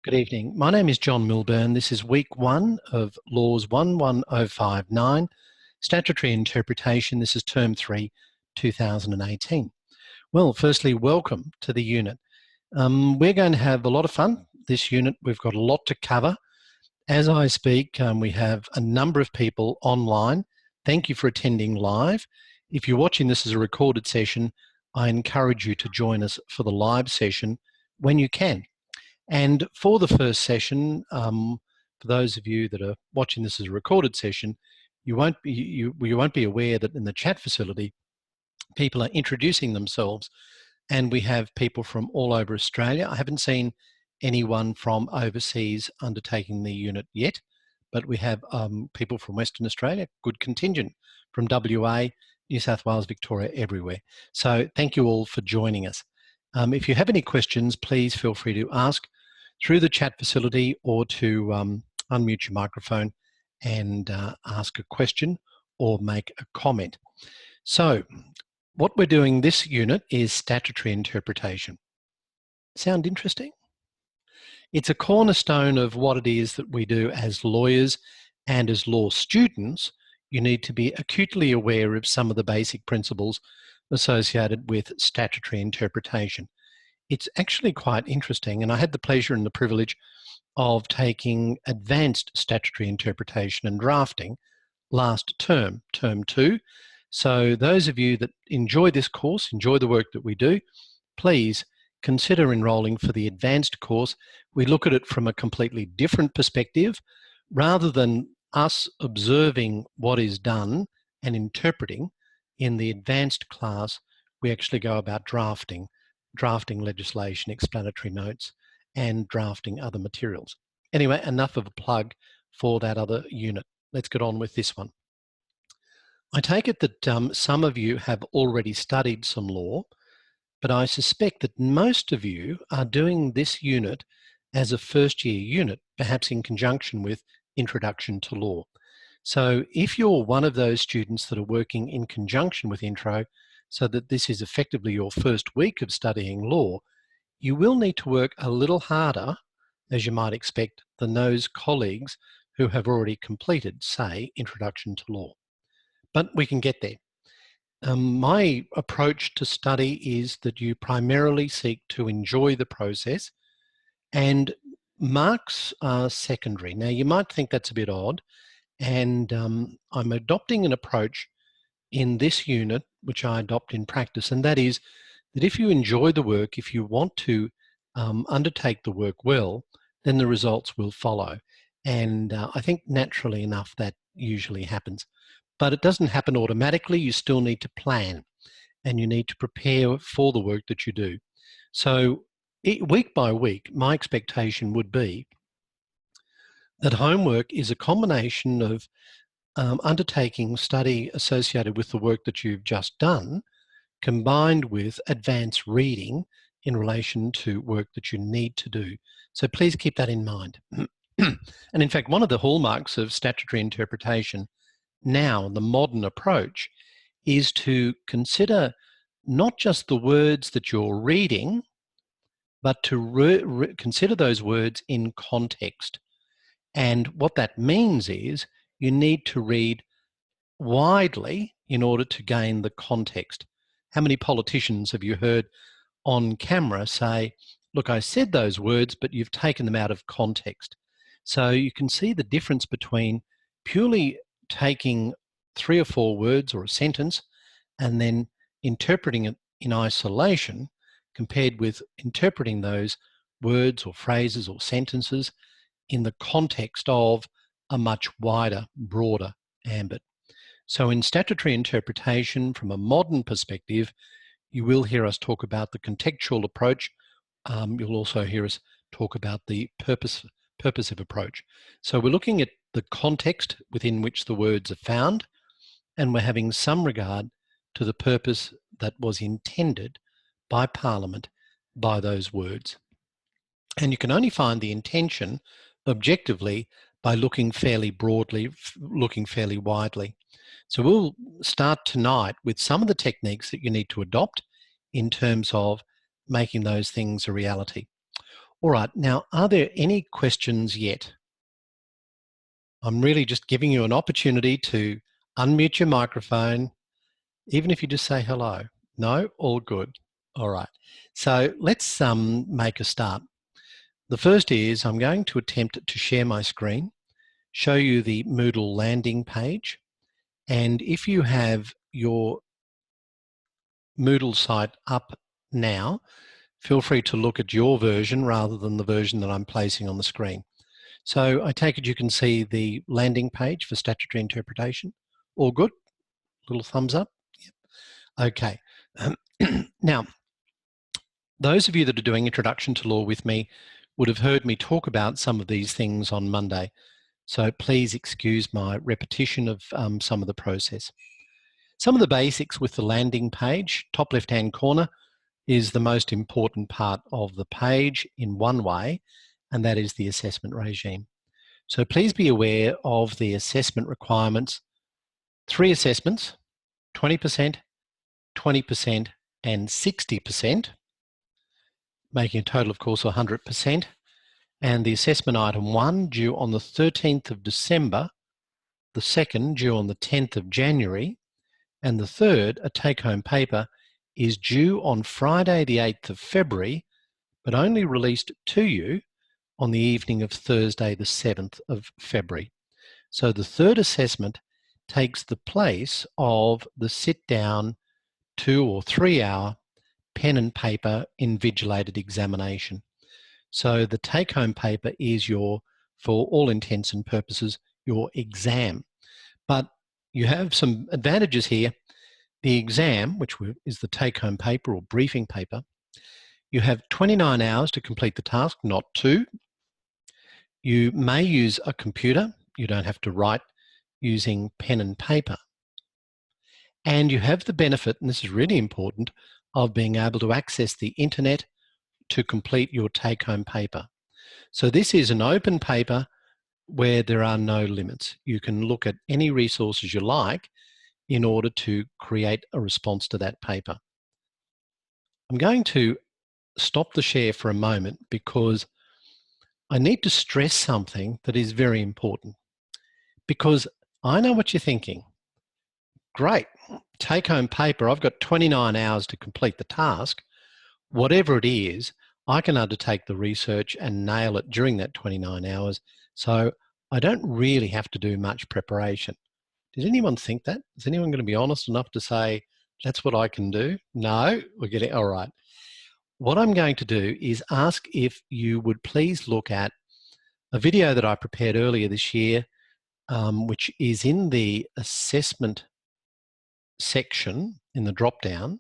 Good evening. My name is John Milburn. This is week 1 of Laws 11059, Statutory Interpretation. This is term 3, 2018. Well, firstly, welcome to the unit. We're going to have a lot of fun this unit. We've got a lot to cover. As I speak, we have a number of people online. Thank you for attending live. If you're watching this as a recorded session, I encourage you to join us for the live session when you can. And for the first session, for those of you that are watching this as a recorded session, you won't be aware that in the chat facility, people are introducing themselves, and we have people from all over Australia. I haven't seen anyone from overseas undertaking the unit yet, but we have people from Western Australia, good contingent from WA, New South Wales, Victoria, everywhere. So thank you all for joining us. If you have any questions, please feel free to ask through the chat facility or to unmute your microphone and ask a question or make a comment. So what we're doing this unit is statutory interpretation. Sound interesting? It's a cornerstone of what it is that we do as lawyers, and as law students, you need to be acutely aware of some of the basic principles associated with statutory interpretation. It's actually quite interesting, and I had the pleasure and the privilege of taking advanced statutory interpretation and drafting last term, term 2. So those of you that enjoy this course, enjoy the work that we do, please consider enrolling for the advanced course. We look at it from a completely different perspective. Rather than us observing what is done and interpreting, in the advanced class, we actually go about drafting legislation, explanatory notes, and drafting other materials. Anyway, enough of a plug for that other unit. Let's get on with this one. I take it that some of you have already studied some law, but I suspect that most of you are doing this unit as a first-year unit, perhaps in conjunction with Introduction to Law. So if you're one of those students that are working in conjunction with Intro, so that this is effectively your first week of studying law, you will need to work a little harder, as you might expect, than those colleagues who have already completed, say, Introduction to Law. But we can get there. My approach to study is that you primarily seek to enjoy the process, and marks are secondary. Now, you might think that's a bit odd, and I'm adopting an approach in this unit, which I adopt in practice, and that is that if you enjoy the work, if you want to undertake the work well, then the results will follow. And I think naturally enough that usually happens. But it doesn't happen automatically. You still need to plan, and you need to prepare for the work that you do. So week by week, my expectation would be that homework is a combination of undertaking study associated with the work that you've just done, combined with advanced reading in relation to work that you need to do. So please keep that in mind. And in fact, one of the hallmarks of statutory interpretation now, the modern approach, is to consider not just the words that you're reading, but to consider those words in context. And what that means is you need to read widely in order to gain the context. How many politicians have you heard on camera say, look, I said those words, but you've taken them out of context? So you can see the difference between purely taking 3 or 4 words or a sentence and then interpreting it in isolation, compared with interpreting those words or phrases or sentences in the context of a much wider, broader ambit. So in statutory interpretation, from a modern perspective, you will hear us talk about the contextual approach. You'll also hear us talk about the purposive approach. So we're looking at the context within which the words are found, and we're having some regard to the purpose that was intended by Parliament by those words. And you can only find the intention objectively by looking fairly broadly, looking fairly widely. So we'll start tonight with some of the techniques that you need to adopt in terms of making those things a reality. All right, now, are there any questions yet? I'm really just giving you an opportunity to unmute your microphone, even if you just say hello. No? All good. All right. So let's make a start. The first is I'm going to attempt to share my screen, show you the Moodle landing page, and if you have your Moodle site up now, feel free to look at your version rather than the version that I'm placing on the screen. So I take it you can see the landing page for statutory interpretation. All good? Little thumbs up? Yep. Okay. Now, those of you that are doing Introduction to Law with me would have heard me talk about some of these things on Monday. So please excuse my repetition of some of the process. Some of the basics with the landing page, top left-hand corner, is the most important part of the page in one way, and that is the assessment regime. So please be aware of the assessment requirements. 3 assessments, 20%, 20%, and 60%, making a total, of course, 100%. And the assessment item 1 due on the 13th of December, the second due on the 10th of January, and the third, a take-home paper, is due on Friday the 8th of February, but only released to you on the evening of Thursday the 7th of February. So the third assessment takes the place of the sit-down 2 or 3 hour pen and paper invigilated examination. So the take-home paper is your, for all intents and purposes, your exam. But you have some advantages here. The exam, which is the take-home paper or briefing paper, you have 29 hours to complete the task, not 2. You may use a computer. You don't have to write using pen and paper. And you have the benefit, and this is really important, of being able to access the internet to complete your take-home paper. So this is an open paper where there are no limits. You can look at any resources you like in order to create a response to that paper. I'm going to stop the share for a moment because I need to stress something that is very important. Because I know what you're thinking. Great, take-home paper, I've got 29 hours to complete the task. Whatever it is, I can undertake the research and nail it during that 29 hours. So I don't really have to do much preparation. Does anyone think that? Is anyone going to be honest enough to say, that's what I can do? No? We're getting, all right. What I'm going to do is ask if you would please look at a video that I prepared earlier this year, which is in the assessment section in the drop-down,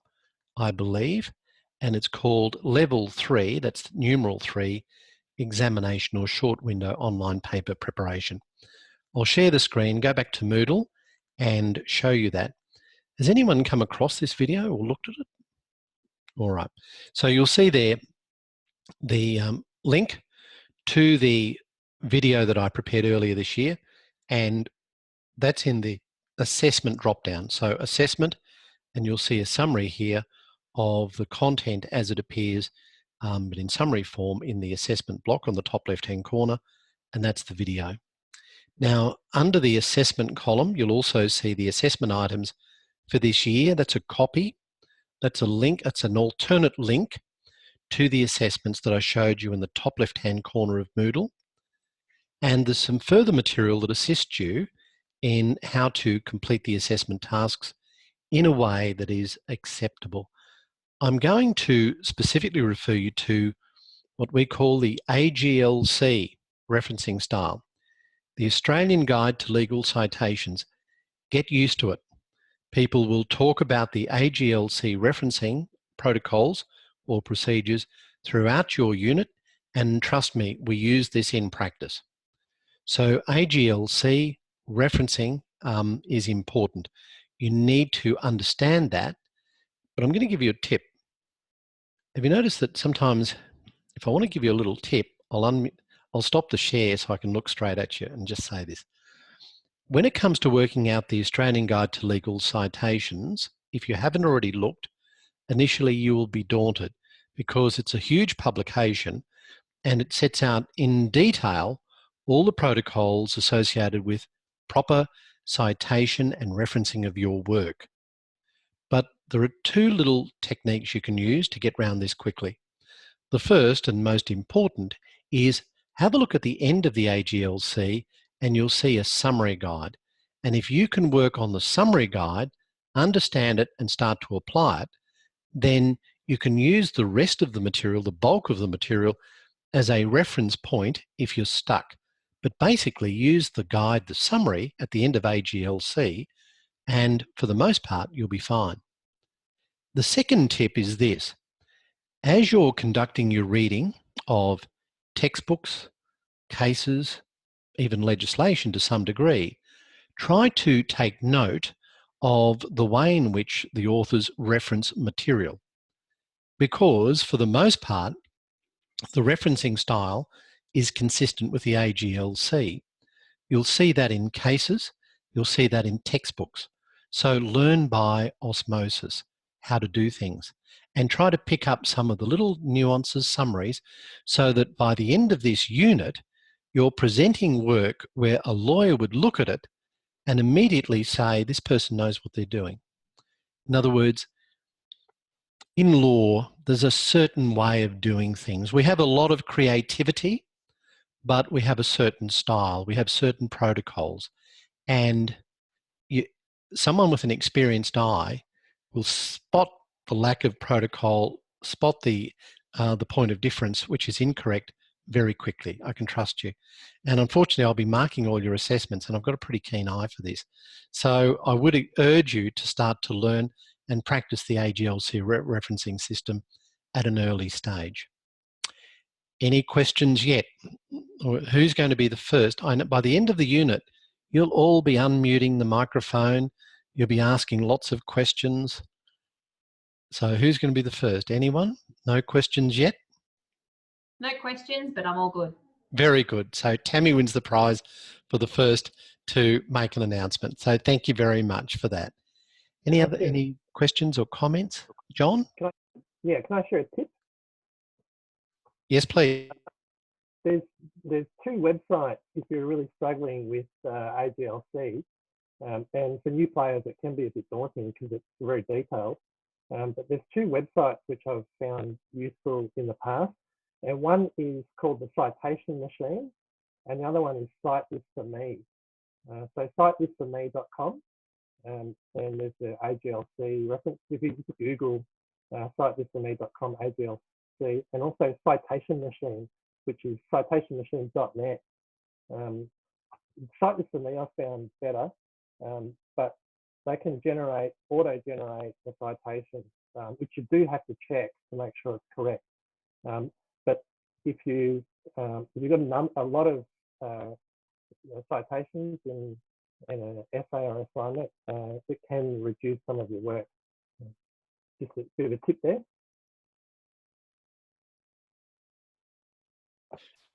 I believe, and it's called Level 3, that's numeral 3, Examination or Short Window Online Paper Preparation. I'll share the screen, go back to Moodle, and show you that. Has anyone come across this video or looked at it? All right. So you'll see there the link to the video that I prepared earlier this year, and that's in the assessment drop-down. So assessment, and you'll see a summary here of the content as it appears, but in summary form in the assessment block on the top left-hand corner, and that's the video. Now, under the assessment column, you'll also see the assessment items for this year. That's a copy. That's a link. It's an alternate link to the assessments that I showed you in the top left-hand corner of Moodle. And there's some further material that assists you in how to complete the assessment tasks in a way that is acceptable. I'm going to specifically refer you to what we call the AGLC referencing style, the Australian Guide to Legal Citations. Get used to it. People will talk about the AGLC referencing protocols or procedures throughout your unit, and trust me, we use this in practice. So AGLC referencing is important. You need to understand that, but I'm going to give you a tip. Have you noticed that sometimes if I want to give you a little tip, I'll stop the share so I can look straight at you and just say this. When it comes to working out the Australian Guide to Legal Citations, if you haven't already looked, initially you will be daunted because it's a huge publication and it sets out in detail all the protocols associated with proper citation and referencing of your work. But there are two little techniques you can use to get around this quickly. The first and most important is have a look at the end of the AGLC and you'll see a summary guide. And if you can work on the summary guide, understand it and start to apply it, then you can use the rest of the material, the bulk of the material, as a reference point if you're stuck. But basically use the guide, the summary at the end of AGLC, and for the most part, you'll be fine. The second tip is this. As you're conducting your reading of textbooks, cases, even legislation to some degree, try to take note of the way in which the authors reference material. Because for the most part, the referencing style is consistent with the AGLC. You'll see that in cases, you'll see that in textbooks. So learn by osmosis how to do things and try to pick up some of the little nuances, summaries, so that by the end of this unit, you're presenting work where a lawyer would look at it and immediately say, this person knows what they're doing. In other words, in law, there's a certain way of doing things. We have a lot of creativity, but we have a certain style. We have certain protocols. And someone with an experienced eye will spot the lack of protocol, spot the point of difference, which is incorrect, very quickly. I can trust you. And unfortunately, I'll be marking all your assessments, and I've got a pretty keen eye for this. So I would urge you to start to learn and practice the AGLC referencing system at an early stage. Any questions yet? Or who's going to be the first? I know by the end of the unit, you'll all be unmuting the microphone. You'll be asking lots of questions. So who's going to be the first? Anyone? No questions yet? No questions, but I'm all good. Very good. So Tammy wins the prize for the first to make an announcement. So thank you very much for that. Any questions or comments? John? Can I share a tip? Yes, please. There's two websites if you're really struggling with AGLC, and for new players it can be a bit daunting because it's very detailed. But there's two websites which I've found useful in the past, and one is called the Citation Machine, and the other one is Cite This For Me. So citethis4me.com, and there's the AGLC reference. If you just Google citethis4me.com AGLC, and also Citation Machine, which is citationmachine.net. Cite This For Me I found better, but they can auto-generate the citation, which you do have to check to make sure it's correct. But if you've got a lot of citations in an essay or assignment, it can reduce some of your work. Just a bit of a tip there.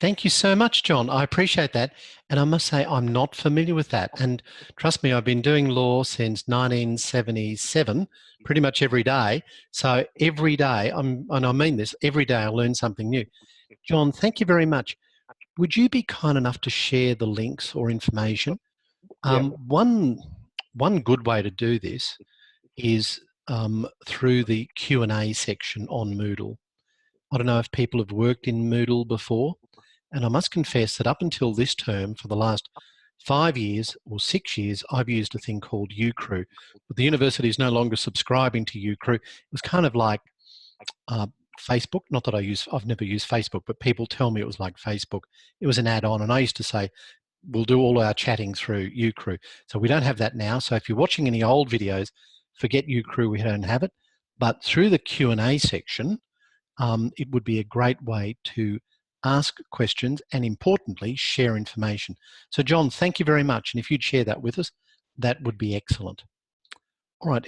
Thank you so much, John. I appreciate that. And I must say, I'm not familiar with that. And trust me, I've been doing law since 1977, pretty much every day. So every day, and I mean this, every day I learn something new. John, thank you very much. Would you be kind enough to share the links or information? Yeah. One good way to do this is through the Q&A section on Moodle. I don't know if people have worked in Moodle before, and I must confess that up until this term, for the last 5 years or 6 years, I've used a thing called uCrew. But the university is no longer subscribing to uCrew. It was kind of like Facebook. Not that I've never used Facebook, but people tell me it was like Facebook. It was an add-on, and I used to say, we'll do all our chatting through uCrew. So we don't have that now. So if you're watching any old videos, forget uCrew, we don't have it. But through the Q&A section, it would be a great way to ask questions and, importantly, share information. So, John, thank you very much. And if you'd share that with us, that would be excellent. All right.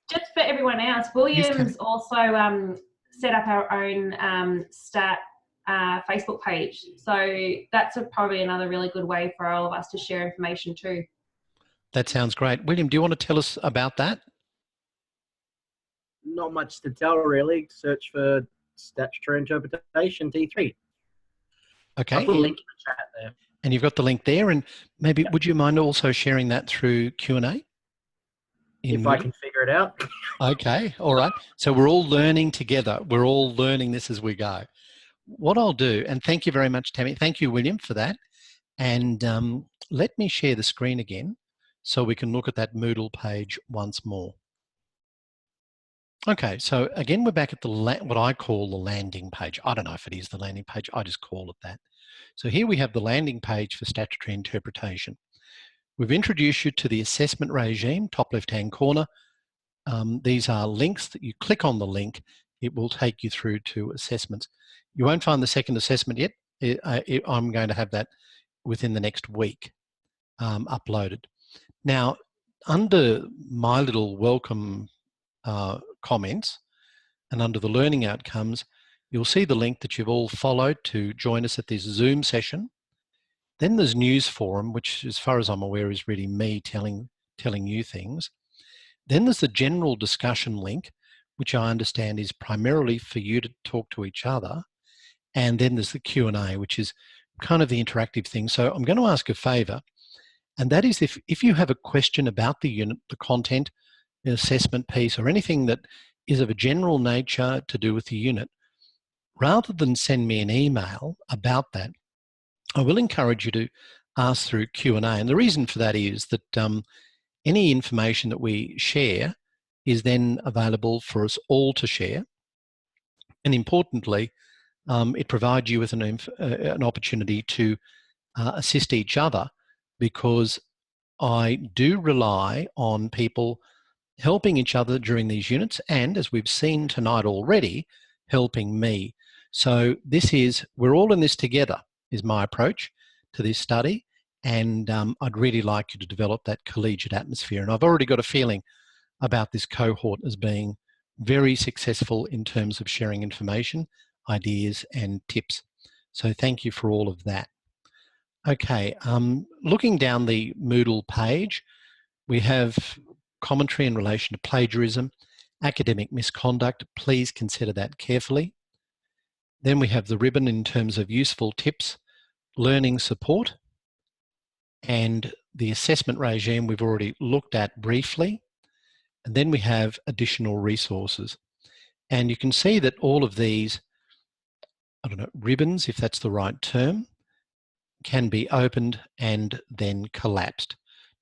Just for everyone else, William's also set up our own stat Facebook page. So that's probably another really good way for all of us to share information too. That sounds great. William, do you want to tell us about that? Not much to tell, really. Search for Statutory Interpretation T3. Okay. I'll put a link in the chat there. And you've got the link there, and maybe would you mind also sharing that through Q&A? If I can figure it out. Okay, all right. So we're all learning together. We're all learning this as we go. What I'll do, and thank you very much, Tammy. Thank you, William, for that. And let me share the screen again so we can look at that Moodle page once more. Okay, so again, we're back at the what I call the landing page. I don't know if it is the landing page. I just call it that. So here we have the landing page for statutory interpretation. We've introduced you to the assessment regime, top left-hand corner. These are links that you click on the link, it will take you through to assessments. You won't find the second assessment yet. I'm going to have that within the next week uploaded. Now, under my little welcome comments and under the learning outcomes, you'll see the link that you've all followed to join us at this Zoom session. Then there's News Forum, which as far as I'm aware is really me telling you things. Then there's the general discussion link, which I understand is primarily for you to talk to each other. And then there's the Q&A, which is kind of the interactive thing. So I'm going to ask a favour, and that is if you have a question about the unit, the content, the assessment piece, or anything that is of a general nature to do with the unit, rather than send me an email about that, I will encourage you to ask through Q&A. And the reason for that is that any information that we share is then available for us all to share. And importantly, it provides you with an opportunity to assist each other, because I do rely on people helping each other during these units, and as we've seen tonight already, helping me. So we're all in this together, is my approach to this study, and I'd really like you to develop that collegiate atmosphere. And I've already got a feeling about this cohort as being very successful in terms of sharing information, ideas and tips. So thank you for all of that. Okay, looking down the Moodle page, we have commentary in relation to plagiarism, academic misconduct. Please consider that carefully. Then we have the ribbon in terms of useful tips, learning support, and the assessment regime we've already looked at briefly. And then we have additional resources. And you can see that all of these, I don't know, ribbons, if that's the right term, can be opened and then collapsed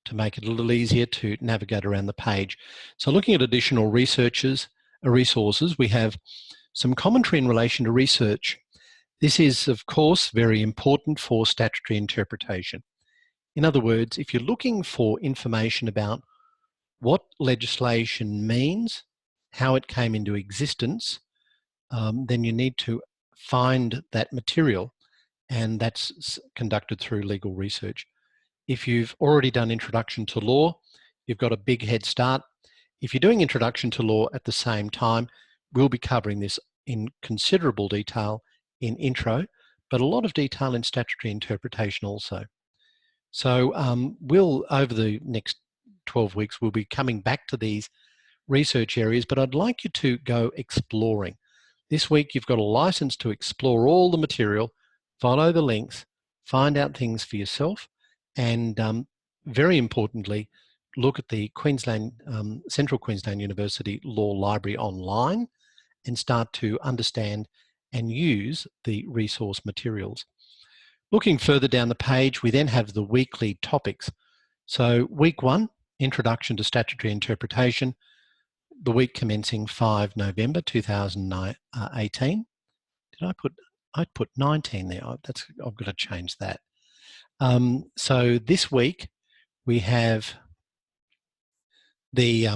to make it a little easier to navigate around the page. So looking at additional resources, we have some commentary in relation to research. This is, of course, very important for statutory interpretation. In other words, if you're looking for information about what legislation means, how it came into existence, then you need to find that material, and that's conducted through legal research. If you've already done Introduction to Law, you've got a big head start. If you're doing Introduction to Law at the same time, we'll be covering this in considerable detail in Intro, but a lot of detail in statutory interpretation also. So over the next 12 weeks, we'll be coming back to these research areas, but I'd like you to go exploring. This week, you've got a license to explore all the material, follow the links, find out things for yourself, and very importantly, look at the Central Queensland University Law Library online and start to understand and use the resource materials. Looking further down the page, we then have the weekly topics. So week 1, Introduction to Statutory Interpretation, the week commencing 5 November 2018. I put 19 there. I've got to change that. So this week we have the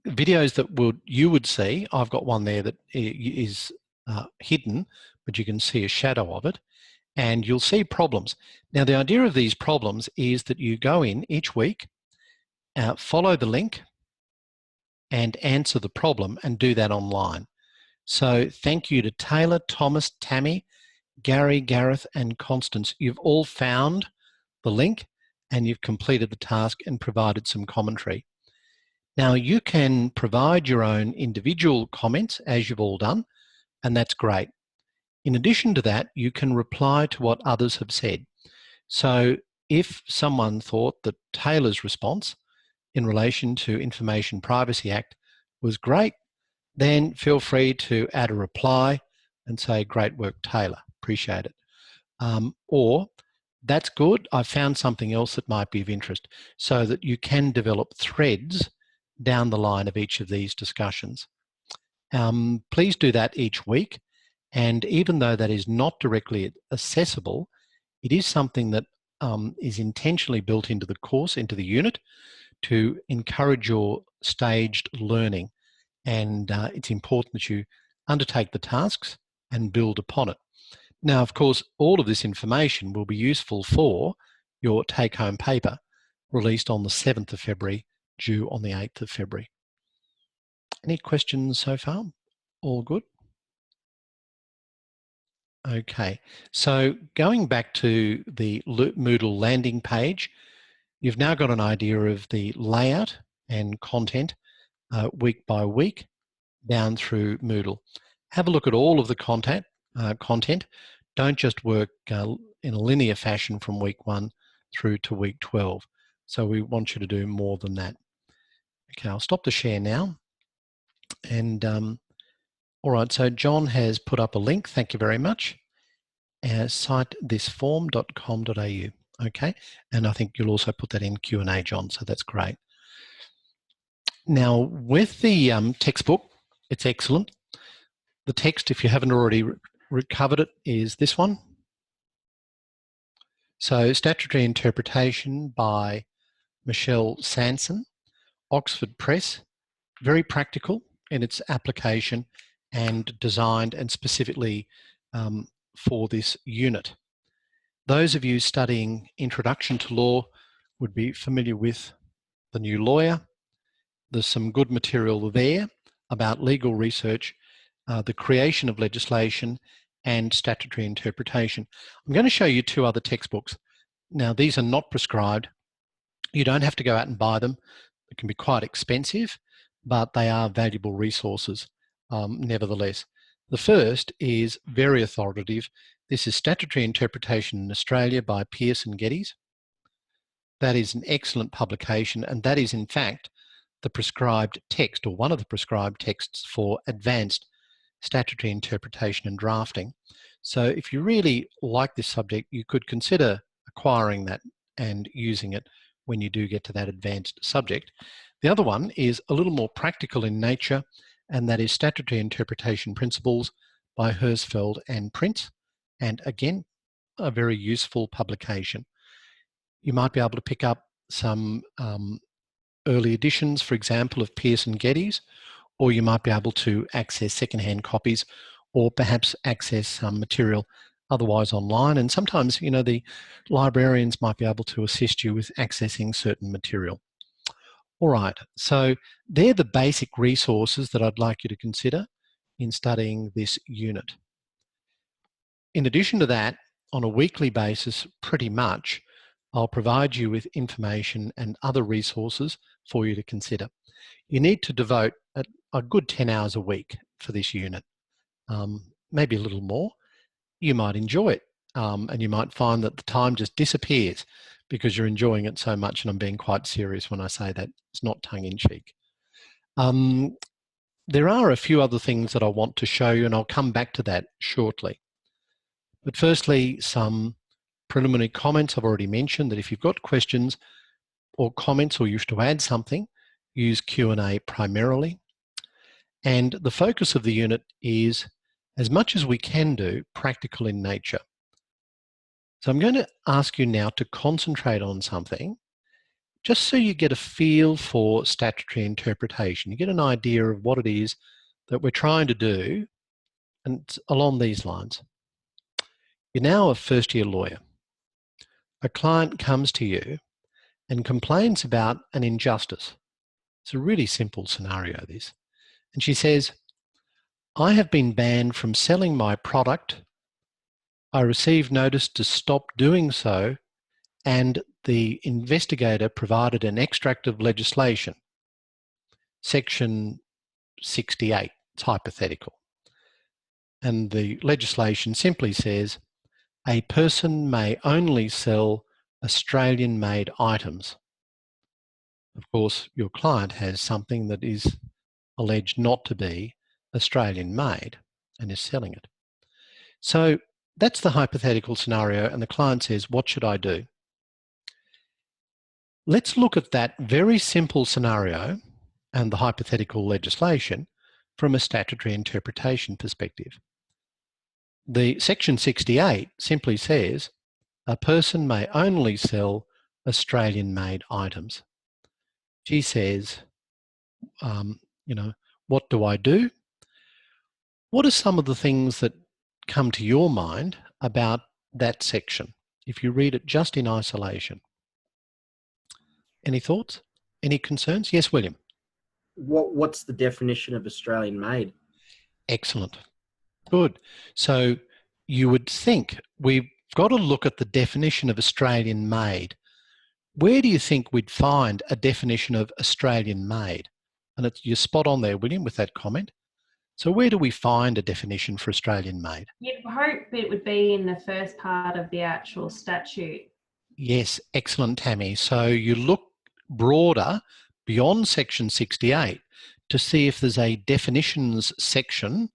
videos that you would see. I've got one there that is hidden, but you can see a shadow of it, and you'll see problems. Now, the idea of these problems is that you go in each week, follow the link, and answer the problem, and do that online. So thank you to Taylor, Thomas, Tammy, Gary, Gareth, and Constance. You've all found the link and you've completed the task and provided some commentary. Now, you can provide your own individual comments as you've all done, and that's great. In addition to that, you can reply to what others have said. So if someone thought that Taylor's response in relation to Information Privacy Act was great, then feel free to add a reply and say, great work, Taylor, appreciate it. Or, that's good, I found something else that might be of interest, so that you can develop threads down the line of each of these discussions. Please do that each week, and even though that is not directly accessible, it is something that is intentionally built into the course, into the unit, to encourage your staged learning. And it's important that you undertake the tasks and build upon it. Now, of course, all of this information will be useful for your take-home paper released on the 7th of February, due on the 8th of February. Any questions so far? All good? Okay, so going back to the Moodle landing page, you've now got an idea of the layout and content week by week down through Moodle. Have a look at all of the content. Don't just work in a linear fashion from week 1 through to week 12. So we want you to do more than that. Okay, I'll stop the share now. And all right, so John has put up a link, thank you very much, citethisform.com.au. Okay, and I think you'll also put that in Q&A, John, so that's great. Now, with the textbook, it's excellent. The text, if you haven't already recovered it, is this one. So, Statutory Interpretation by Michelle Sanson, Oxford Press, very practical in its application and designed and specifically for this unit. Those of you studying Introduction to Law would be familiar with The New Lawyer. There's some good material there about legal research, the creation of legislation, and statutory interpretation. I'm going to show you 2 other textbooks. Now, these are not prescribed. You don't have to go out and buy them. It can be quite expensive, but they are valuable resources nevertheless. The first is very authoritative. This is Statutory Interpretation in Australia by Pearce and Geddes. That is an excellent publication, and that is in fact the prescribed text, or one of the prescribed texts for advanced statutory interpretation and drafting. So if you really like this subject, you could consider acquiring that and using it when you do get to that advanced subject. The other one is a little more practical in nature, and that is Statutory Interpretation Principles by Hersfeld and Prince, and again, a very useful publication. You might be able to pick up some early editions, for example, of Pearce and Geddes, or you might be able to access secondhand copies, or perhaps access some material otherwise online. And sometimes, you know, the librarians might be able to assist you with accessing certain material. All right, so they're the basic resources that I'd like you to consider in studying this unit. In addition to that, on a weekly basis, pretty much, I'll provide you with information and other resources for you to consider. You need to devote a good 10 hours a week for this unit, maybe a little more. You might enjoy it, and you might find that the time just disappears because you're enjoying it so much, and I'm being quite serious when I say that. It's not tongue-in-cheek. There are a few other things that I want to show you, and I'll come back to that shortly. But firstly, some preliminary comments. I've already mentioned that if you've got questions or comments or you wish to add something, use Q&A primarily. And the focus of the unit is, as much as we can do, practical in nature. So I'm going to ask you now to concentrate on something, just so you get a feel for statutory interpretation. You get an idea of what it is that we're trying to do, and it's along these lines. You're now a first-year lawyer. A client comes to you and complains about an injustice. It's a really simple scenario, this. And she says, I have been banned from selling my product. I received notice to stop doing so, and the investigator provided an extract of legislation, section 68, it's hypothetical. And the legislation simply says, a person may only sell Australian-made items. Of course, your client has something that is alleged not to be Australian-made and is selling it. So that's the hypothetical scenario, and the client says, what should I do? Let's look at that very simple scenario and the hypothetical legislation from a statutory interpretation perspective. The Section 68 simply says, a person may only sell Australian-made items. She says, what do I do? What are some of the things that come to your mind about that section if you read it just in isolation? Any thoughts? Any concerns? Yes, William. What's the definition of Australian made? Excellent. Good. So you would think we've got to look at the definition of Australian made. Where do you think we'd find a definition of Australian made? And you're spot on there, William, with that comment. So where do we find a definition for Australian made? You'd hope it would be in the first part of the actual statute. Yes, excellent, Tammy. So you look broader beyond Section 68 to see if there's a definitions section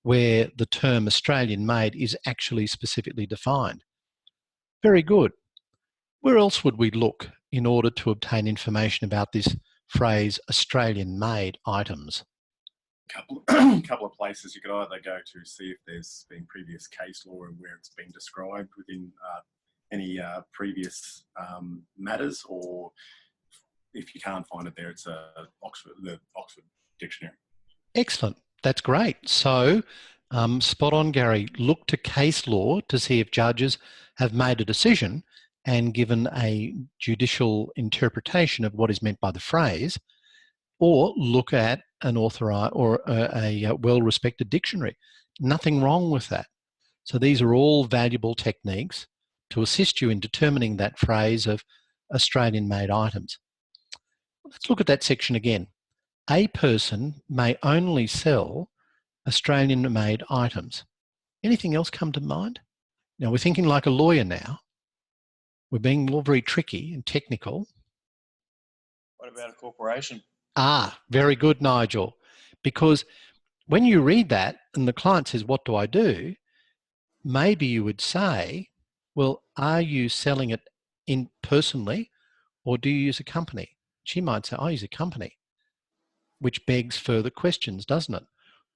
where the term Australian made is actually specifically defined. Very good. Where else would we look in order to obtain information about this phrase Australian made items? Couple of places you could either go to see if there's been previous case law and where it's been described within any previous matters, or if you can't find it there, it's the Oxford Dictionary. Excellent. That's great. So spot on, Gary. Look to case law to see if judges have made a decision and given a judicial interpretation of what is meant by the phrase, or look at an authorized or a well-respected dictionary. Nothing wrong with that. So these are all valuable techniques to assist you in determining that phrase of Australian-made items. Let's look at that section again. A person may only sell Australian-made items. Anything else come to mind? Now we're thinking like a lawyer now. We're being more very tricky and technical. What about a corporation? Ah, very good, Nigel. Because when you read that and the client says, what do I do? Maybe you would say, well, are you selling it in personally or do you use a company? She might say, I use a company, which begs further questions, doesn't it?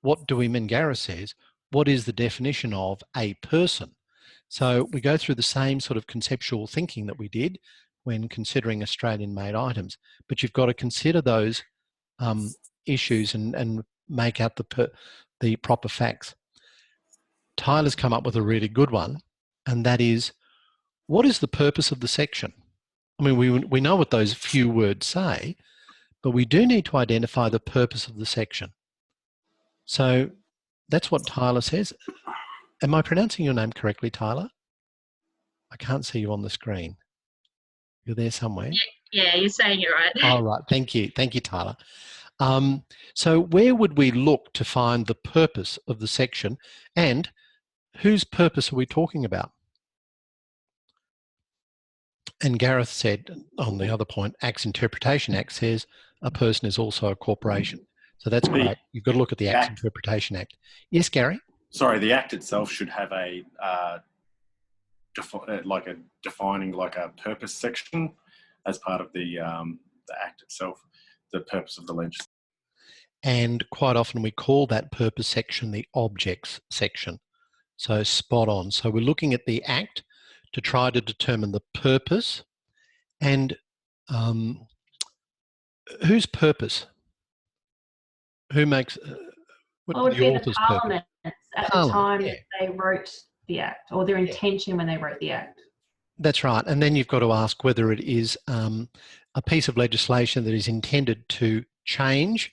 What do we mean? Gareth says, what is the definition of a person? So we go through the same sort of conceptual thinking that we did when considering Australian-made items, but you've got to consider those issues and make out the proper facts. Tyler's come up with a really good one, and that is, what is the purpose of the section? I mean, we know what those few words say, but we do need to identify the purpose of the section. So that's what Tyler says. Am I pronouncing your name correctly, Tyler? I can't see you on the screen. You're there somewhere? Yeah, you're saying it right. All right, thank you. Thank you, Tyler. So where would we look to find the purpose of the section, and whose purpose are we talking about? And Gareth said on the other point, Acts Interpretation Act says a person is also a corporation. So that's great. You've got to look at the Acts Interpretation Act. Yes, Gary? Sorry, the Act itself should have a defining like a purpose section as part of the Act itself, the purpose of the legislation. And quite often we call that purpose section the objects section. So spot on. So we're looking at the Act to try to determine the purpose and whose purpose? Who makes what would be the Parliament at the time that they wrote the Act, or their intention when they wrote the Act. That's right. And then you've got to ask whether it is a piece of legislation that is intended to change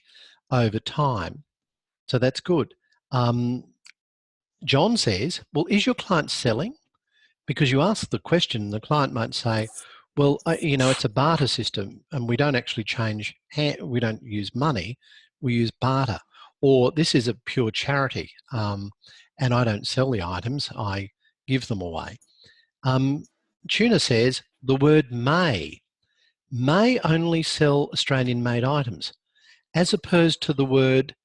over time. So that's good. John says, well, is your client selling? Because you ask the question, the client might say, well, it's a barter system and we don't actually we don't use money, we use barter. Or this is a pure charity and I don't sell the items, I give them away. Tuna says the word may only sell Australian-made items, as opposed to the word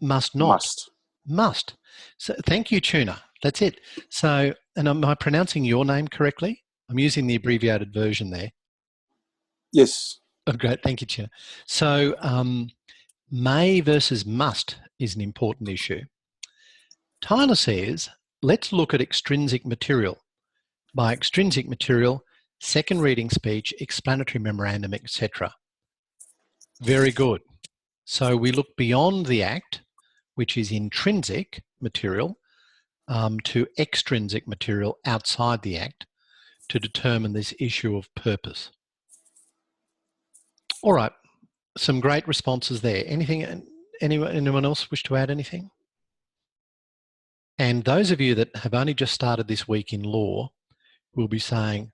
must not. Must. So thank you, Tuna. That's it. So, and am I pronouncing your name correctly? I'm using the abbreviated version there. Yes. Oh, great. Thank you, Chair. So may versus must is an important issue. Tyler says, let's look at extrinsic material. By extrinsic material, second reading speech, explanatory memorandum, etc. Very good. So we look beyond the Act, which is intrinsic material, to extrinsic material outside the Act to determine this issue of purpose. All right, some great responses there. Anyone else wish to add anything? And those of you that have only just started this week in law will be saying,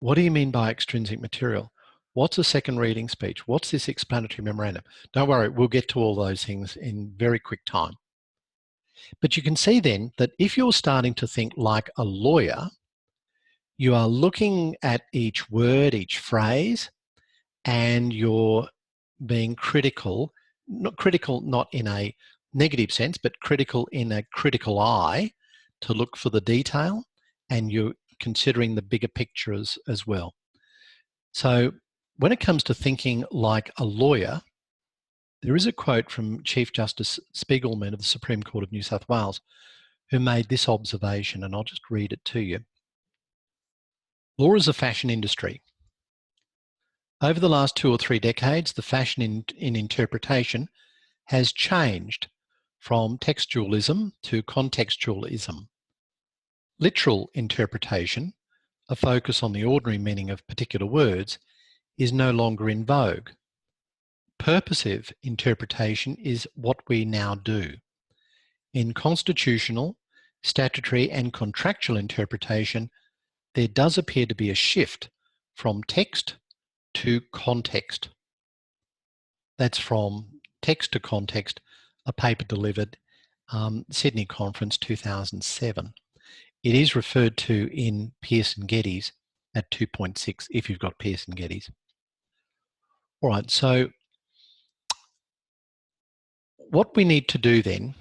what do you mean by extrinsic material? What's a second reading speech? What's this explanatory memorandum? Don't worry, we'll get to all those things in very quick time. But you can see then that if you're starting to think like a lawyer, you are looking at each word, each phrase, and you're being critical not in a negative sense, but critical in a critical eye to look for the detail, and you're considering the bigger picture as well. So when it comes to thinking like a lawyer, there is a quote from Chief Justice Spiegelman of the Supreme Court of New South Wales, who made this observation, and I'll just read it to you. Law is a fashion industry. Over the last 2 or 3 decades, the fashion in interpretation has changed from textualism to contextualism. Literal interpretation, a focus on the ordinary meaning of particular words, is no longer in vogue. Purposive interpretation is what we now do. In constitutional, statutory and contractual interpretation, there does appear to be a shift from text to context. That's from text to context, a paper delivered Sydney Conference 2007. It is referred to in Pearson Geddes at 2.6 if you've got Pearson Geddes. All right, so what we need to do then,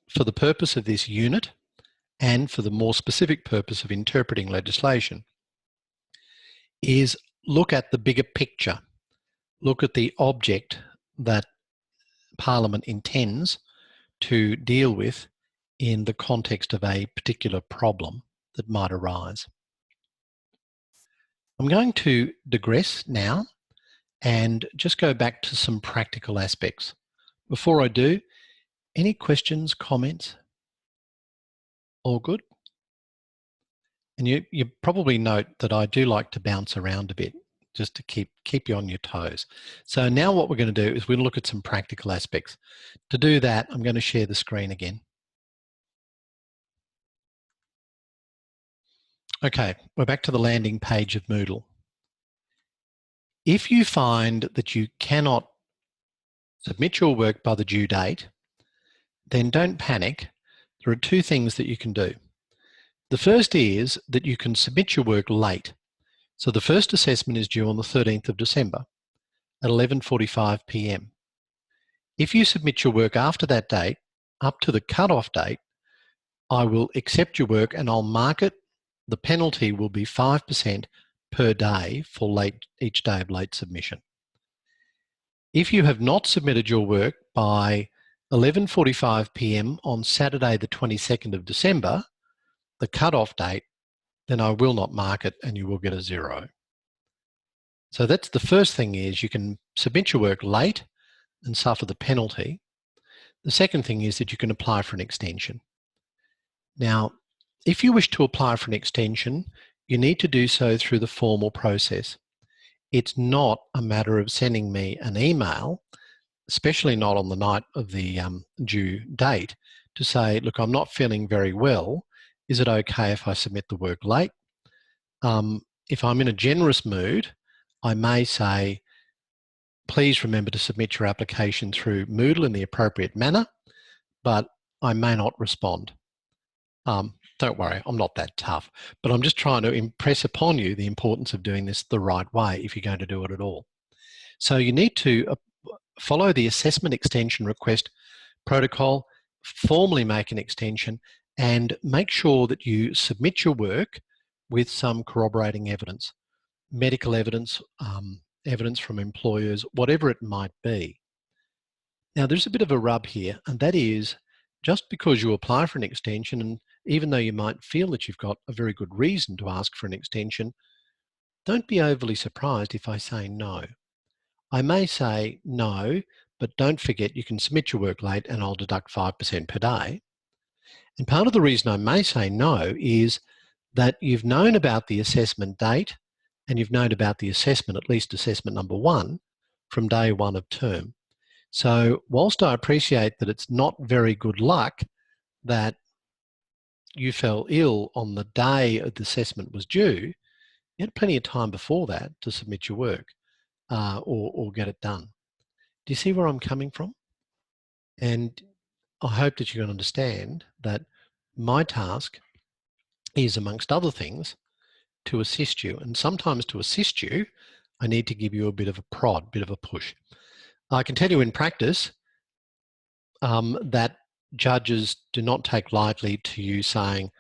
for the purpose of this unit and for the more specific purpose of interpreting legislation, is look at the bigger picture, look at the object that Parliament intends to deal with in the context of a particular problem that might arise. I'm going to digress now and just go back to some practical aspects. Before I do, any questions, comments? All good? And you probably note that I do like to bounce around a bit just to keep you on your toes. So now what we're going to do is we're going to look at some practical aspects. To do that, I'm going to share the screen again. Okay, we're back to the landing page of Moodle. If you find that you cannot submit your work by the due date, then don't panic. There are 2 things that you can do. The first is that you can submit your work late. So the first assessment is due on the 13th of December at 11:45 p.m. If you submit your work after that date, up to the cut-off date, I will accept your work and I'll mark it. The penalty will be 5% per day for each day of late submission. If you have not submitted your work by 11:45 p.m. on Saturday the 22nd of December, the cut-off date, then I will not mark it and you will get a 0. So that's the first thing, is you can submit your work late and suffer the penalty. The second thing is that you can apply for an extension. Now, if you wish to apply for an extension, you need to do so through the formal process. It's not a matter of sending me an email, especially not on the night of the due date, to say, look, I'm not feeling very well. Is it okay if I submit the work late? If I'm in a generous mood, I may say, please remember to submit your application through Moodle in the appropriate manner, but I may not respond. Don't worry, I'm not that tough, but I'm just trying to impress upon you the importance of doing this the right way if you're going to do it at all. So you need to follow the assessment extension request protocol, formally make an extension, and make sure that you submit your work with some corroborating evidence, medical evidence, evidence from employers, whatever it might be. Now, there's a bit of a rub here, and that is just because you apply for an extension, and even though you might feel that you've got a very good reason to ask for an extension, don't be overly surprised if I say no. I may say no, but don't forget you can submit your work late and I'll deduct 5% per day. And part of the reason I may say no is that you've known about the assessment date and you've known about the assessment, at least assessment number 1, from day 1 of term. So whilst I appreciate that it's not very good luck that you fell ill on the day the assessment was due, you had plenty of time before that to submit your work or get it done. Do you see where I'm coming from? And I hope that you can understand that my task is, amongst other things, to assist you. And sometimes to assist you, I need to give you a bit of a prod, bit of a push. I can tell you in practice that judges do not take lightly to you saying,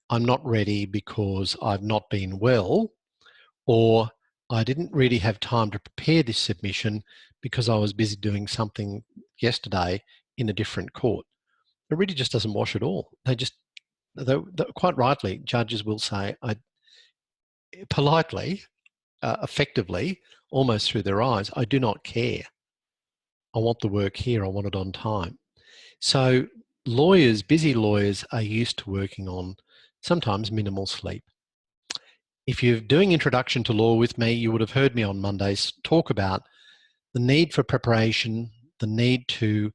I'm not ready because I've not been well, or I didn't really have time to prepare this submission because I was busy doing something yesterday in a different court. It really just doesn't wash at all. They're quite rightly, judges will say, politely, effectively, almost through their eyes, I do not care. I want the work here, I want it on time. So lawyers, busy lawyers, are used to working on sometimes minimal sleep. If you're doing Introduction to Law with me, you would have heard me on Mondays talk about the need for preparation, the need to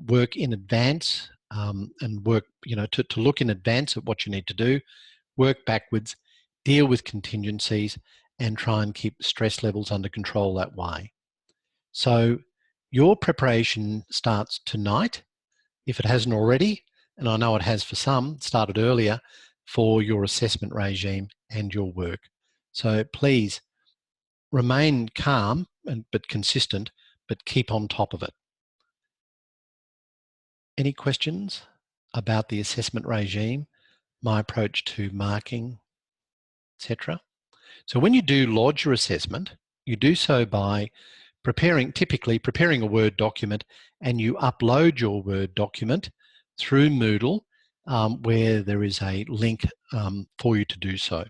work in advance and work, to look in advance at what you need to do, work backwards, deal with contingencies, and try and keep stress levels under control that way. So your preparation starts tonight, if it hasn't already, and I know it has for some, started earlier, for your assessment regime and your work. So please remain calm but consistent, but keep on top of it. Any questions about the assessment regime, my approach to marking, etc.? So when you do lodge your assessment, you do so by typically preparing a Word document, and you upload your Word document through Moodle where there is a link for you to do so.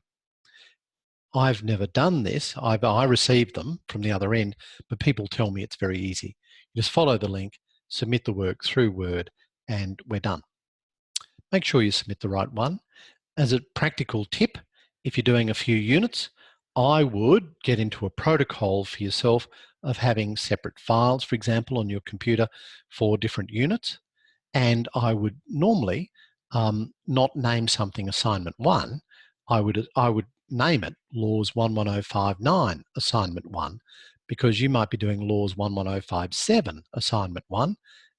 I've never done this. I received them from the other end, but people tell me it's very easy. You just follow the link, submit the work through Word, and we're done. Make sure you submit the right one. As a practical tip, if you're doing a few units, I would get into a protocol for yourself of having separate files, for example, on your computer for different units. And I would normally not name something assignment 1. I would name it Laws 11059 assignment 1, because you might be doing Laws 11057 assignment 1,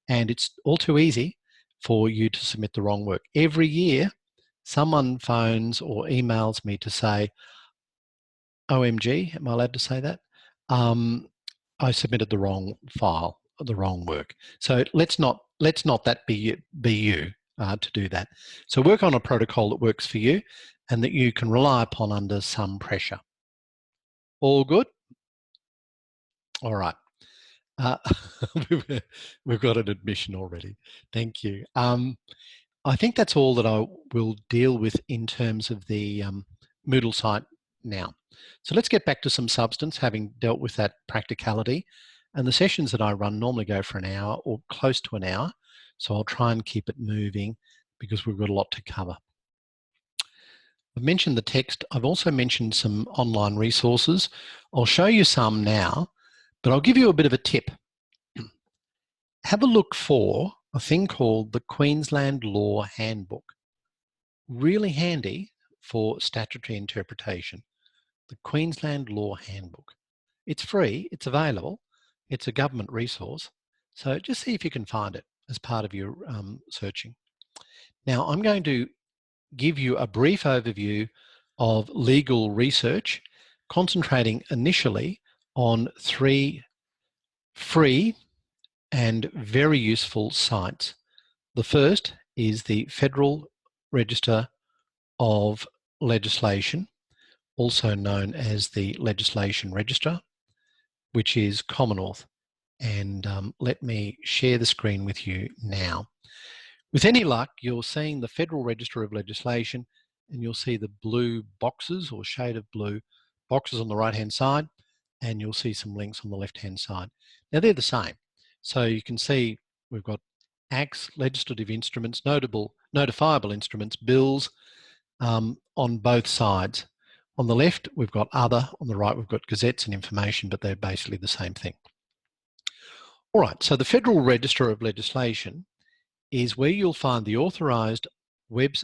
and it's all too easy for you to submit the wrong work. Every year, someone phones or emails me to say, OMG, am I allowed to say that? I submitted the wrong file, the wrong work. So let's not that be you to do that. So work on a protocol that works for you and that you can rely upon under some pressure. All good? All right. We've got an admission already. Thank you. I think that's all that I will deal with in terms of the Moodle site now. So let's get back to some substance, having dealt with that practicality. And the sessions that I run normally go for an hour or close to an hour. So I'll try and keep it moving because we've got a lot to cover. I've mentioned the text. I've also mentioned some online resources. I'll show you some now, but I'll give you a bit of a tip. Have a look for a thing called the Queensland Law Handbook. Really handy for statutory interpretation. The Queensland Law Handbook. It's free, it's available, it's a government resource, so just see if you can find it. as part of your searching. Now, I'm going to give you a brief overview of legal research, concentrating initially on 3 free and very useful sites. The first is the Federal Register of Legislation, also known as the Legislation Register, which is Commonwealth. And let me share the screen with you now. With any luck, you're seeing the Federal Register of Legislation, and you'll see the blue boxes or shade of blue boxes on the right-hand side, and you'll see some links on the left-hand side. Now, they're the same. So you can see we've got acts, legislative instruments, notifiable instruments, bills on both sides. On the left, we've got other. On the right, we've got gazettes and information, but they're basically the same thing. All right, so the Federal Register of Legislation is where you'll find the authorised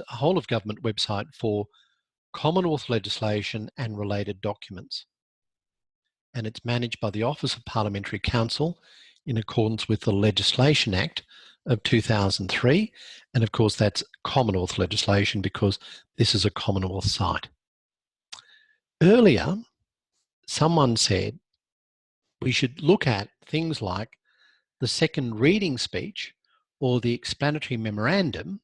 whole of government website for Commonwealth legislation and related documents. And it's managed by the Office of Parliamentary Counsel in accordance with the Legislation Act of 2003. And of course, that's Commonwealth legislation because this is a Commonwealth site. Earlier, someone said we should look at things like the second reading speech or the explanatory memorandum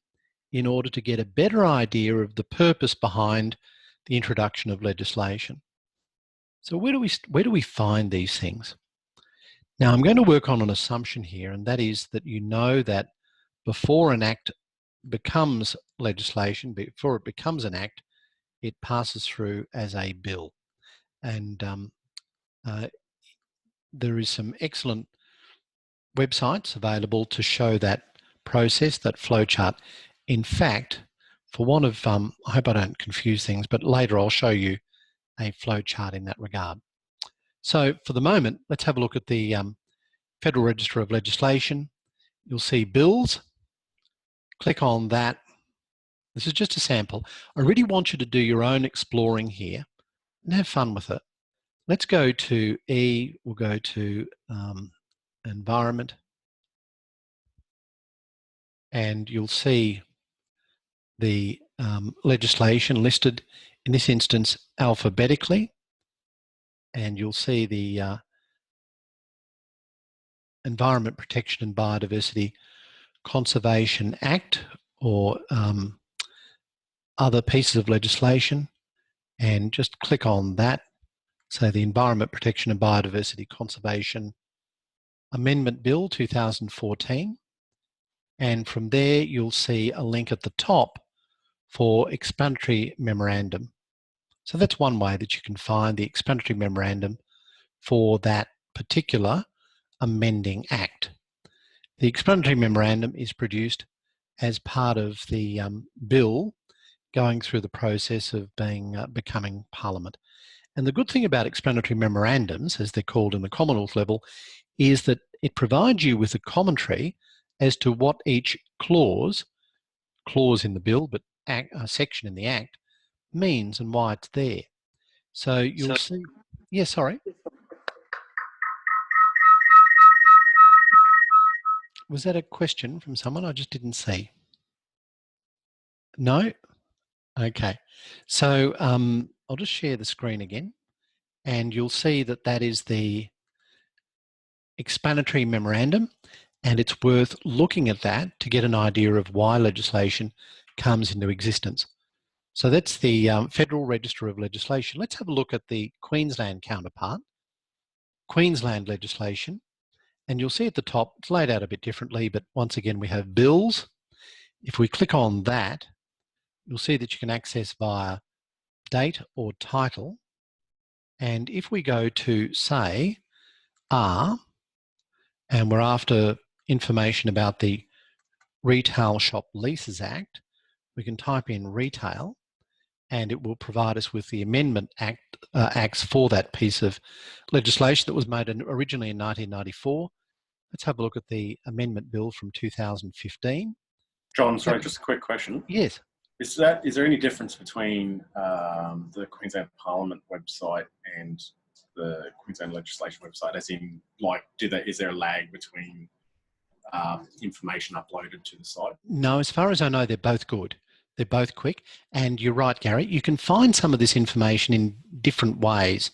in order to get a better idea of the purpose behind the introduction of legislation. So where do we find these things? Now, I'm going to work on an assumption here, and that is that you know that before an act becomes legislation, before it becomes an act, it passes through as a bill. And there is some excellent websites available to show that process, that flowchart. In fact, for want of, I hope I don't confuse things, but later I'll show you a flowchart in that regard. So for the moment, let's have a look at the Federal Register of Legislation. You'll see bills. Click on that. This is just a sample. I really want you to do your own exploring here and have fun with it. Let's go to E. We'll go to Environment. And you'll see the legislation listed, in this instance, alphabetically. And you'll see the Environment Protection and Biodiversity Conservation Act or other pieces of legislation. And just click on that. So the Environment Protection and Biodiversity Conservation Amendment Bill 2014. And from there, you'll see a link at the top for explanatory memorandum. So that's one way that you can find the explanatory memorandum for that particular amending act. The explanatory memorandum is produced as part of the bill going through the process of becoming Parliament. And the good thing about explanatory memorandums, as they're called in the Commonwealth level, is that it provides you with a commentary as to what each clause in the bill, but section in the Act, means and why it's there. So you'll see, yeah, sorry. Was that a question from someone? I just didn't see. No? Okay. So I'll just share the screen again, and you'll see that that is the explanatory memorandum, and it's worth looking at that to get an idea of why legislation comes into existence. So that's the Federal Register of Legislation. Let's have a look at the Queensland counterpart, Queensland legislation. And you'll see at the top, it's laid out a bit differently, but once again, we have bills. If we click on that, you'll see that you can access via date or title. And if we go to, say, R, and we're after information about the Retail Shop Leases Act, we can type in retail, and it will provide us with the amendment acts for that piece of legislation that was made originally in 1994. Let's have a look at the amendment bill from 2015. John, sorry, just a quick question. Yes. Is there any difference between the Queensland Parliament website and the Queensland Legislation website? As in, like, is there a lag between information uploaded to the site? No, as far as I know, they're both good. They're both quick. And you're right, Gary, you can find some of this information in different ways,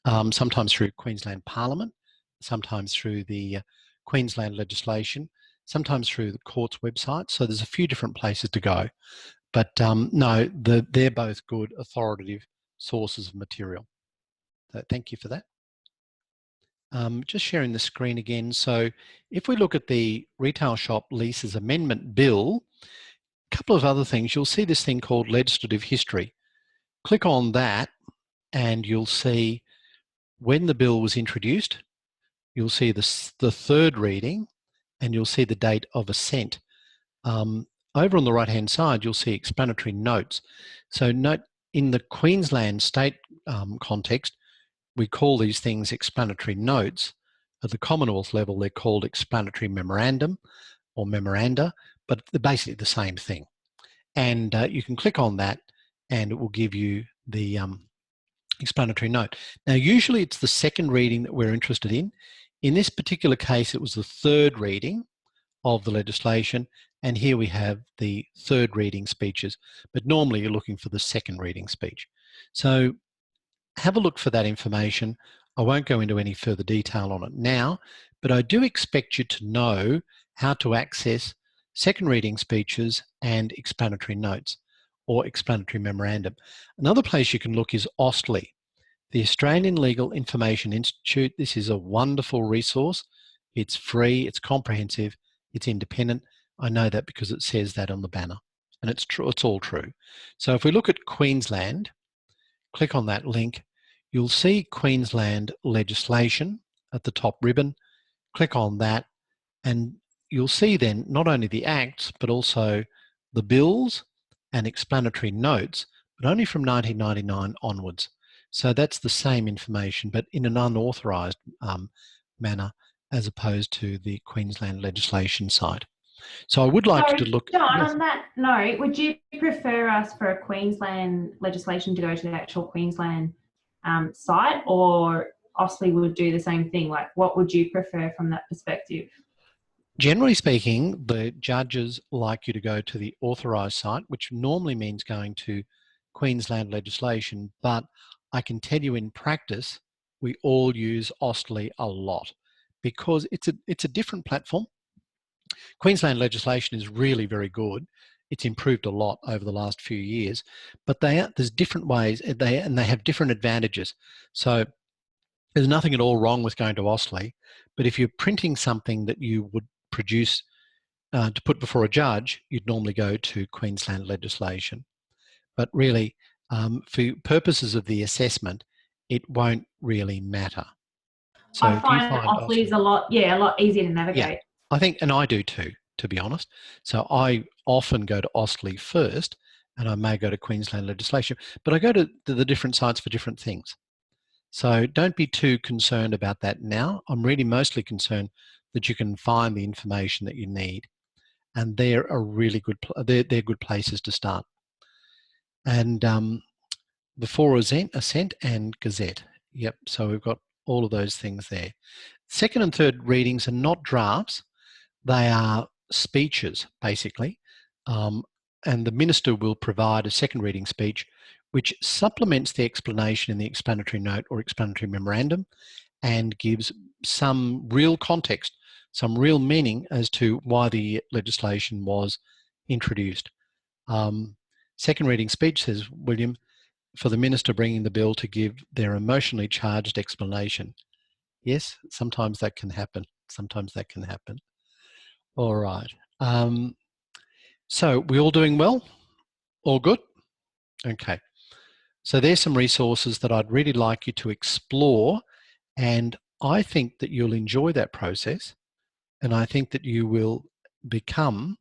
sometimes through Queensland Parliament, sometimes through the Queensland Legislation, sometimes through the court's website. So there's a few different places to go. But no, they're both good, authoritative sources of material. So thank you for that. Just sharing the screen again. So if we look at the Retail Shop Leases Amendment Bill, a couple of other things, you'll see this thing called legislative history. Click on that and you'll see when the bill was introduced, you'll see the third reading, and you'll see the date of assent. Over on the right-hand side, you'll see explanatory notes. So note in the Queensland state context, we call these things explanatory notes. At the Commonwealth level, they're called explanatory memorandum or memoranda, but they're basically the same thing. And you can click on that and it will give you the explanatory note. Now, usually it's the second reading that we're interested in. In this particular case, it was the third reading of the legislation, and here we have the third reading speeches, but normally you're looking for the second reading speech. So have a look for that information. I won't go into any further detail on it now, but I do expect you to know how to access second reading speeches and explanatory notes or explanatory memorandum. Another place you can look is AustLII, the Australian Legal Information Institute. This is a wonderful resource. It's free, it's comprehensive, it's independent. I know that because it says that on the banner, and it's true, it's all true. So if we look at Queensland, click on that link, you'll see Queensland Legislation at the top ribbon. Click on that and you'll see then not only the acts, but also the bills and explanatory notes, but only from 1999 onwards. So that's the same information, but in an unauthorised manner, as opposed to the Queensland Legislation site. So I would like you to look. John, yes. on that note, would you prefer us for a Queensland legislation to go to the actual Queensland site, or AustLII would do the same thing? Like, what would you prefer from that perspective? Generally speaking, the judges like you to go to the authorised site, which normally means going to Queensland Legislation, but I can tell you in practice, we all use AustLII a lot because it's a different platform. Queensland Legislation is really very good. It's improved a lot over the last few years, but there's different ways and they have different advantages. So there's nothing at all wrong with going to AustLII, but if you're printing something that you would produce to put before a judge, you'd normally go to Queensland Legislation. But really, for purposes of the assessment, it won't really matter. So I find AustLII is a lot easier to navigate. Yeah, I think, and I do too, to be honest. So I often go to AustLII first, and I may go to Queensland Legislation, but I go to the different sites for different things. So don't be too concerned about that now. I'm really mostly concerned that you can find the information that you need, and they're a really good. They're good places to start. And before Assent and Gazette. Yep. So we've got all of those things there. Second and third readings are not drafts; they are speeches, basically. And the minister will provide a second reading speech which supplements the explanation in the explanatory note or explanatory memorandum and gives some real context, some real meaning as to why the legislation was introduced. Second reading speech, says William, for the minister bringing the bill to give their emotionally charged explanation. Yes, sometimes that can happen. Sometimes that can happen. All right. So we all doing well? All good? Okay. So there's some resources that I'd really like you to explore, and I think that you'll enjoy that process, and I think that you will become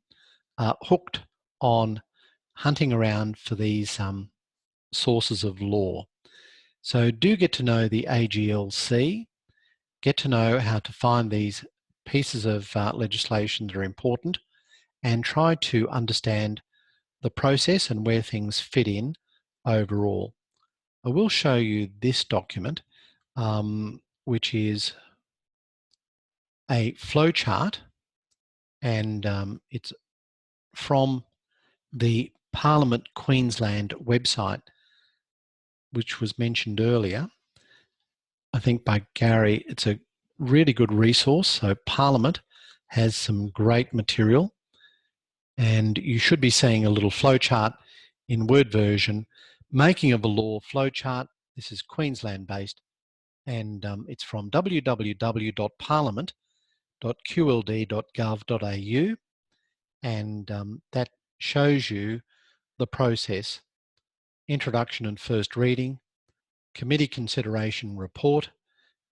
hooked on hunting around for these sources of law. So do get to know the AGLC, get to know how to find these pieces of legislation that are important, and try to understand the process and where things fit in overall. I will show you this document, which is a flowchart and it's from the Parliament Queensland website, which was mentioned earlier, I think by Gary. It's a really good resource. So Parliament has some great material, and you should be seeing a little flowchart in Word version, making of a law flowchart. This is Queensland based, and it's from www.parliament.qld.gov.au, and that shows you the process: introduction and first reading, committee consideration report,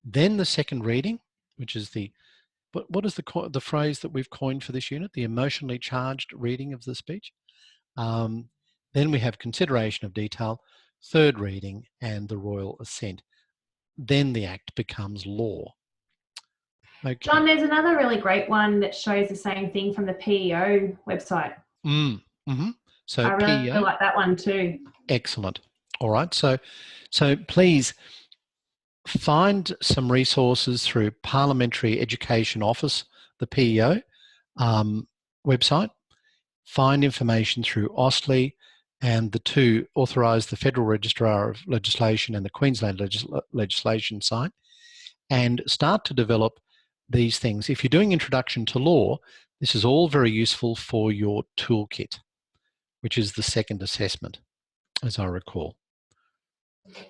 then the second reading, which is the, what is the phrase that we've coined for this unit? The emotionally charged reading of the speech. Then we have consideration of detail, third reading, and the royal assent. Then the act becomes law. Okay. John, there's another really great one that shows the same thing from the PEO website. So I really PEO, like that one too. excellent. All right, so please find some resources through Parliamentary Education Office, the PEO website. Find information through AustLII, and the two authorise the Federal Registrar of Legislation and the Queensland Legislation site, and start to develop these things. If you're doing Introduction to Law, this is all very useful for your toolkit, which is the second assessment, as I recall.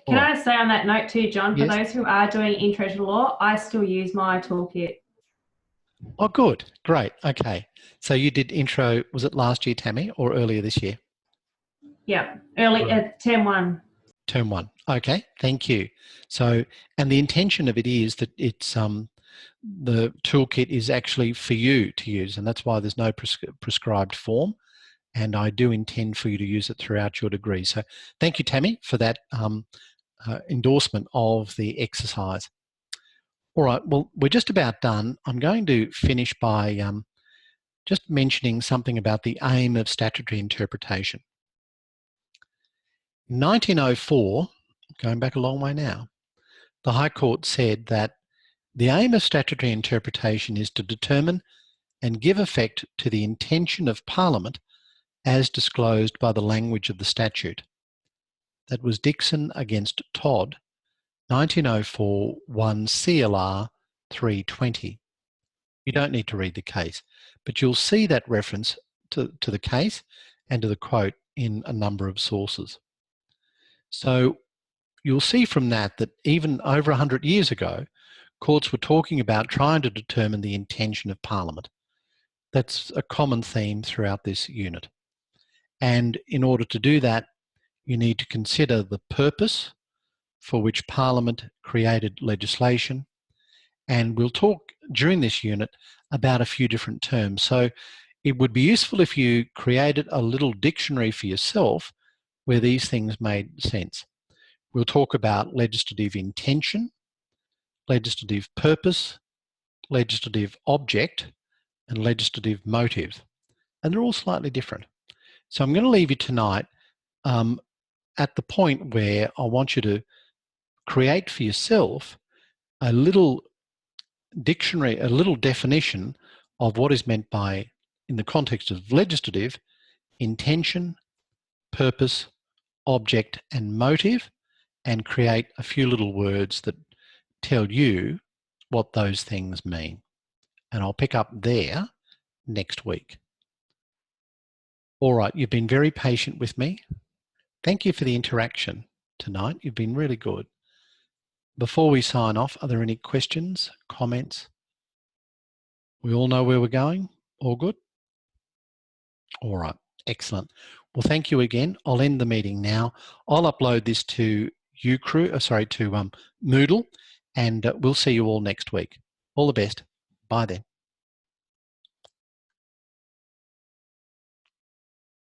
Can I say on that note too, John, for Yes. those who are doing Intro to Law, I still use my toolkit. Oh, good. Great. Okay. So you did intro, was it last year, Tammy, or earlier this year? Yeah, early term 1. Term 1. Okay. Thank you. So, and the intention of it is that it's the toolkit is actually for you to use, and that's why there's no prescribed form. And I do intend for you to use it throughout your degree. So thank you, Tammy, for that endorsement of the exercise. All right, well, we're just about done. I'm going to finish by just mentioning something about the aim of statutory interpretation. In 1904, going back a long way now, the High Court said that the aim of statutory interpretation is to determine and give effect to the intention of Parliament as disclosed by the language of the statute. That was Dixon against Todd, 1904, 1 CLR 320. You don't need to read the case, but you'll see that reference to the case and to the quote in a number of sources. So you'll see from that that even over 100 years ago, courts were talking about trying to determine the intention of Parliament. That's a common theme throughout this unit. And in order to do that, you need to consider the purpose for which Parliament created legislation. And we'll talk during this unit about a few different terms. So it would be useful if you created a little dictionary for yourself where these things made sense. We'll talk about legislative intention, legislative purpose, legislative object, and legislative motive. And they're all slightly different. So I'm going to leave you tonight at the point where I want you to create for yourself a little dictionary, a little definition of what is meant by, in the context of legislative, intention, purpose, object, and motive, and create a few little words that tell you what those things mean. And I'll pick up there next week. All right, you've been very patient with me. Thank you for the interaction tonight. You've been really good. Before we sign off, are there any questions, comments? We all know where we're going? All good? All right, excellent. Well, thank you again. I'll end the meeting now. I'll upload this to Moodle, and we'll see you all next week. All the best. Bye then.